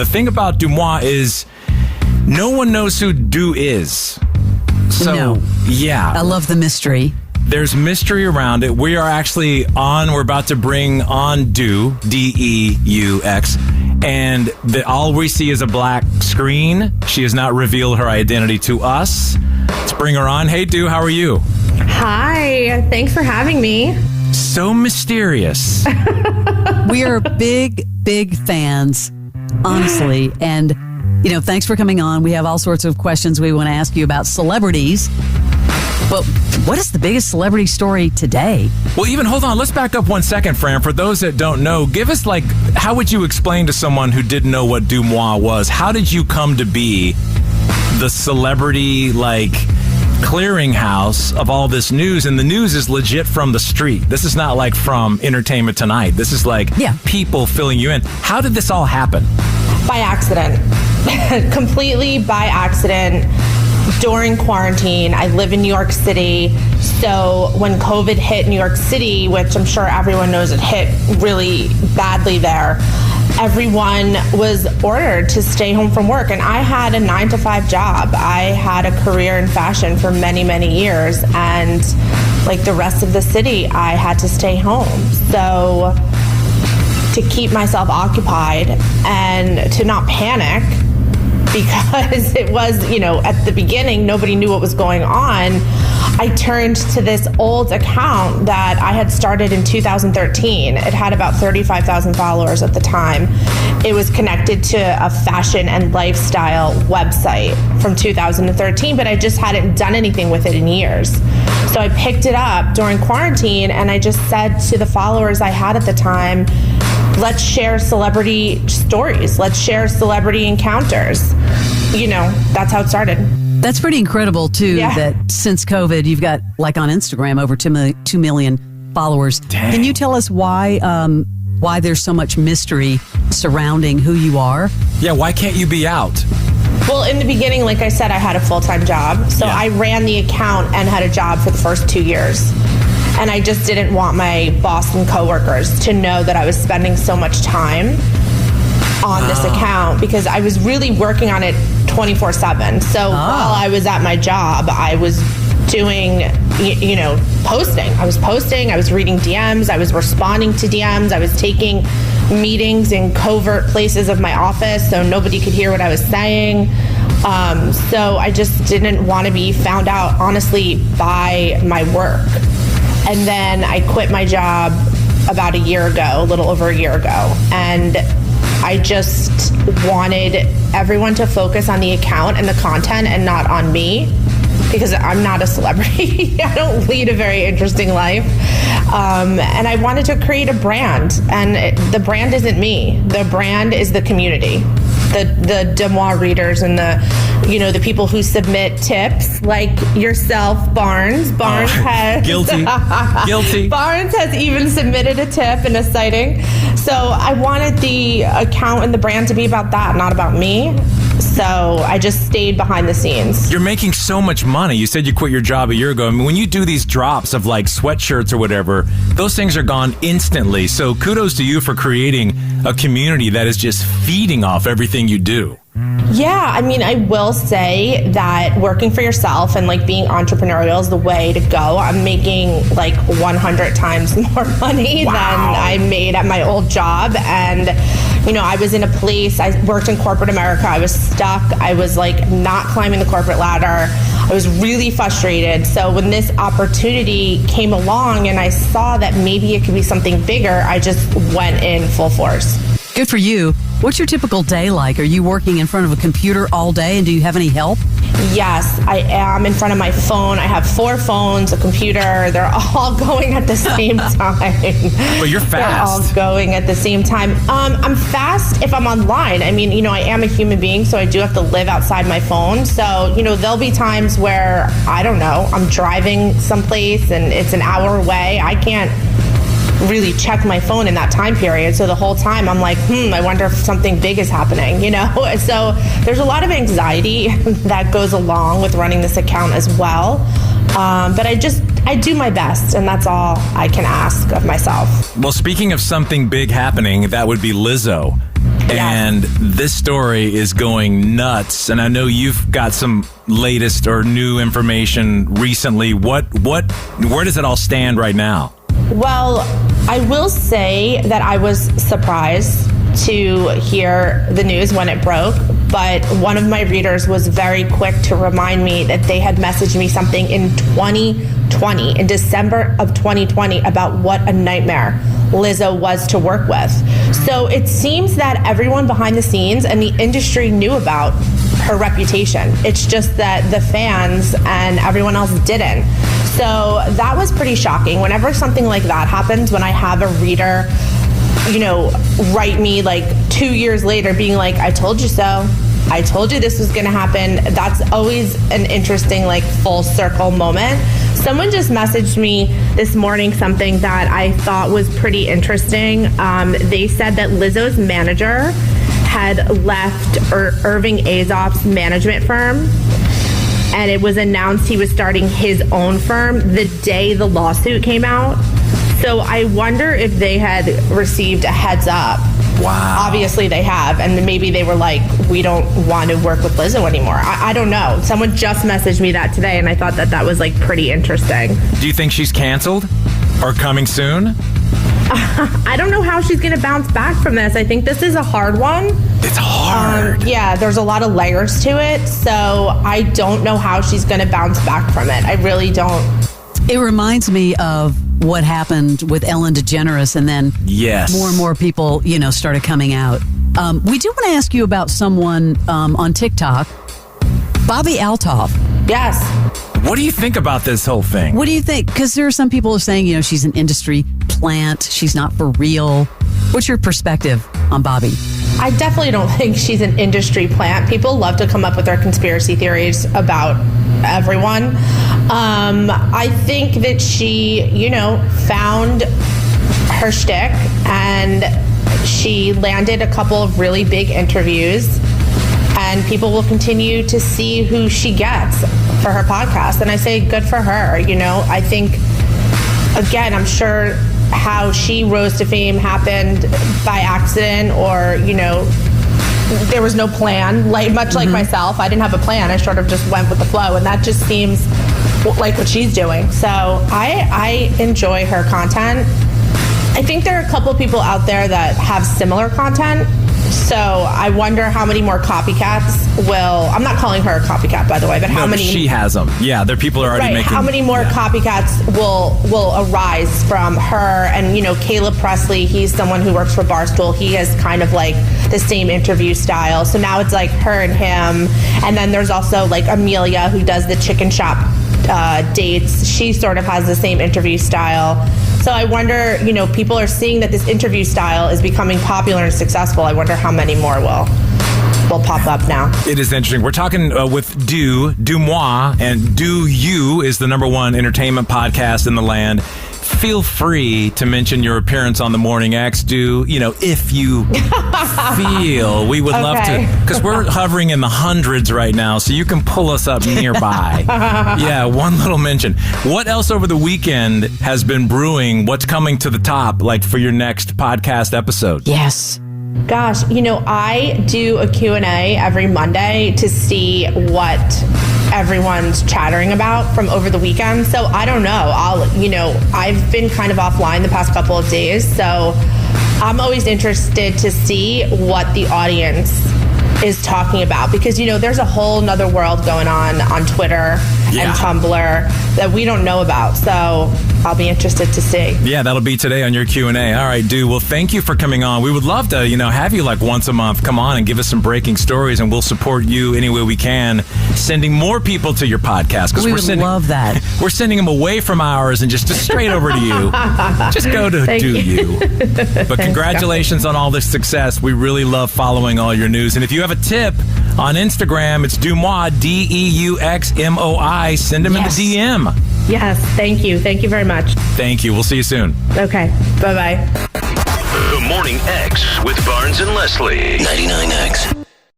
The thing about DeuxMoi is no one knows who Deux is. So, No. yeah. I love the mystery. There's mystery around it. We're about to bring on Deux, D-E-U-X, and all we see is a black screen. She has not revealed her identity to us. Let's bring her on. Hey, Deux, how are you? Hi, thanks for having me. So mysterious. We are big, big fans, honestly. And, thanks for coming on. We have all sorts of questions we want to ask you about celebrities. But what is the biggest celebrity story today? Well, even hold on. Let's back up 1 second, Fram. For those that don't know, give us how would you explain to someone who didn't know what DeuxMoi was? How did you come to be the celebrity clearinghouse of all this news? And the news is legit from the street. This is not from Entertainment Tonight. This is people filling you in. How did this all happen? By accident. Completely by accident. During quarantine, I live in New York City. So when COVID hit New York City, which I'm sure everyone knows it hit really badly there, everyone was ordered to stay home from work. And I had a 9-to-5 job. I had a career in fashion for many, many years. And like the rest of the city, I had to stay home. So to keep myself occupied and to not panic, because it was, at the beginning, nobody knew what was going on, I turned to this old account that I had started in 2013. It had about 35,000 followers at the time. It was connected to a fashion and lifestyle website from 2013, but I just hadn't done anything with it in years. So I picked it up during quarantine and I just said to the followers I had at the time, let's share celebrity stories. Let's share celebrity encounters. That's how it started. That's pretty incredible, too, Yeah. that since COVID, you've got, on Instagram, over 2 million followers. Dang. Can you tell us why there's so much mystery surrounding who you are? Yeah, why can't you be out? Well, in the beginning, like I said, I had a full-time job. So Yeah. I ran the account and had a job for the first 2 years. And I just didn't want my boss and coworkers to know that I was spending so much time on this account because I was really working on it 24/7. So while I was at my job, I was doing, posting. I was posting, I was reading DMs, I was responding to DMs, I was taking meetings in covert places of my office so nobody could hear what I was saying. So I just didn't want to be found out, honestly, by my work. And then I quit my job about a little over a year ago. And I just wanted everyone to focus on the account and the content and not on me because I'm not a celebrity. I don't lead a very interesting life. And I wanted to create a brand. And the brand isn't me. The brand is the community. The DeuxMoi readers and the people who submit tips like yourself, Barnes. Barnes has Guilty. Barnes has even submitted a tip and a sighting. So I wanted the account and the brand to be about that, not about me. So I just stayed behind the scenes. You're making so much money. You said you quit your job a year ago. I mean, when you do these drops of sweatshirts or whatever, those things are gone instantly. So kudos to you for creating a community that is just feeding off everything you do. Yeah, I mean, I will say that working for yourself and being entrepreneurial is the way to go. I'm making 100 times more money than I made at my old job. And, I was in a place, I worked in corporate America. I was stuck. I was not climbing the corporate ladder. I was really frustrated. So when this opportunity came along and I saw that maybe it could be something bigger, I just went in full force. Good for you. What's your typical day like? Are you working in front of a computer all day, and do you have any help? Yes, I am in front of my phone. I have 4 phones, a computer. They're all going at the same time. But you're fast. They're all going at the same time. I'm fast if I'm online. I mean, I am a human being, so I do have to live outside my phone. So, there'll be times where, I don't know, I'm driving someplace and it's an hour away. I can't really check my phone in that time period. So the whole time I'm like, I wonder if something big is happening, So there's a lot of anxiety that goes along with running this account as well. But I do my best, and that's all I can ask of myself. Well, speaking of something big happening, that would be Lizzo. And this story is going nuts. And I know you've got some latest or new information recently. Where does it all stand right now? Well, I will say that I was surprised to hear the news when it broke, but one of my readers was very quick to remind me that they had messaged me something in 2020, in December of 2020, about what a nightmare Lizzo was to work with. So it seems that everyone behind the scenes and the industry knew about her reputation. It's just that the fans and everyone else didn't. So that was pretty shocking. Whenever something like that happens, when I have a reader, write me like 2 years later being like, I told you so. I told you this was going to happen. That's always an interesting, like, full circle moment. Someone just messaged me this morning something that I thought was pretty interesting. They said that Lizzo's manager had left Irving Azoff's management firm, and it was announced he was starting his own firm the day the lawsuit came out. So I wonder if they had received a heads up. Wow. Obviously they have, and maybe they were like, we don't want to work with Lizzo anymore. I don't know. Someone just messaged me that today, and I thought that was like pretty interesting. Do you think she's canceled or coming soon? I don't know how she's going to bounce back from this. I think this is a hard one. It's hard. Yeah, there's a lot of layers to it, so I don't know how she's going to bounce back from it. I really don't. It reminds me of what happened with Ellen DeGeneres, and then more and more people, started coming out. We do want to ask you about someone on TikTok, Bobby Altoff. Yes. What do you think about this whole thing? What do you think? Because there are some people who are saying, she's an industry plant. She's not for real. What's your perspective on Bobby? I definitely don't think she's an industry plant. People love to come up with their conspiracy theories about everyone. I think that she, found her shtick, and she landed a couple of really big interviews, and people will continue to see who she gets for her podcast. And I say good for her. I think, again, I'm sure how she rose to fame happened by accident, or, there was no plan, much like myself. I didn't have a plan. I sort of just went with the flow, and that just seems like what she's doing. So I enjoy her content. I think there are a couple people out there that have similar content. So I wonder how many more copycats I'm not calling her a copycat, by the way, but how many... she has them. Yeah, there people are already making... How many more copycats will arise from her? And, Caleb Presley, he's someone who works for Barstool. He has kind of like the same interview style. So now it's like her and him. And then there's also like Amelia, who does the chicken shop dates. She sort of has the same interview style. So I wonder, people are seeing that this interview style is becoming popular and successful. I wonder how many more will pop up now. It is interesting. We're talking with DeuxMoi, and Do You is the #1 entertainment podcast in the land. Feel free to mention your appearance on the Morning X, if you feel. We would love to, because we're hovering in the hundreds right now, so you can pull us up nearby. Yeah, one little mention. What else over the weekend has been brewing? What's coming to the top, like for your next podcast episode? Yes. Gosh, I do a Q&A every Monday to see what everyone's chattering about from over the weekend. So I don't know. I've been kind of offline the past couple of days. So I'm always interested to see what the audience is talking about, because, there's a whole nother world going on Twitter and Tumblr that we don't know about. So I'll be interested to see. Yeah, that'll be today on your Q&A. All right, Dew. Well, thank you for coming on. We would love to, have you like once a month come on and give us some breaking stories, and we'll support you any way we can, sending more people to your podcast. We would love that. We're sending them away from ours and just straight over to you. Just go to You. But congratulations on all this success. We really love following all your news. And if you have a tip on Instagram, it's DeuxMoi, DeuxMoi. Send them in the DM. Yes, thank you. Thank you very much. Thank you. We'll see you soon. Okay. Bye-bye. The Morning X with Barnes and Leslie. 99X.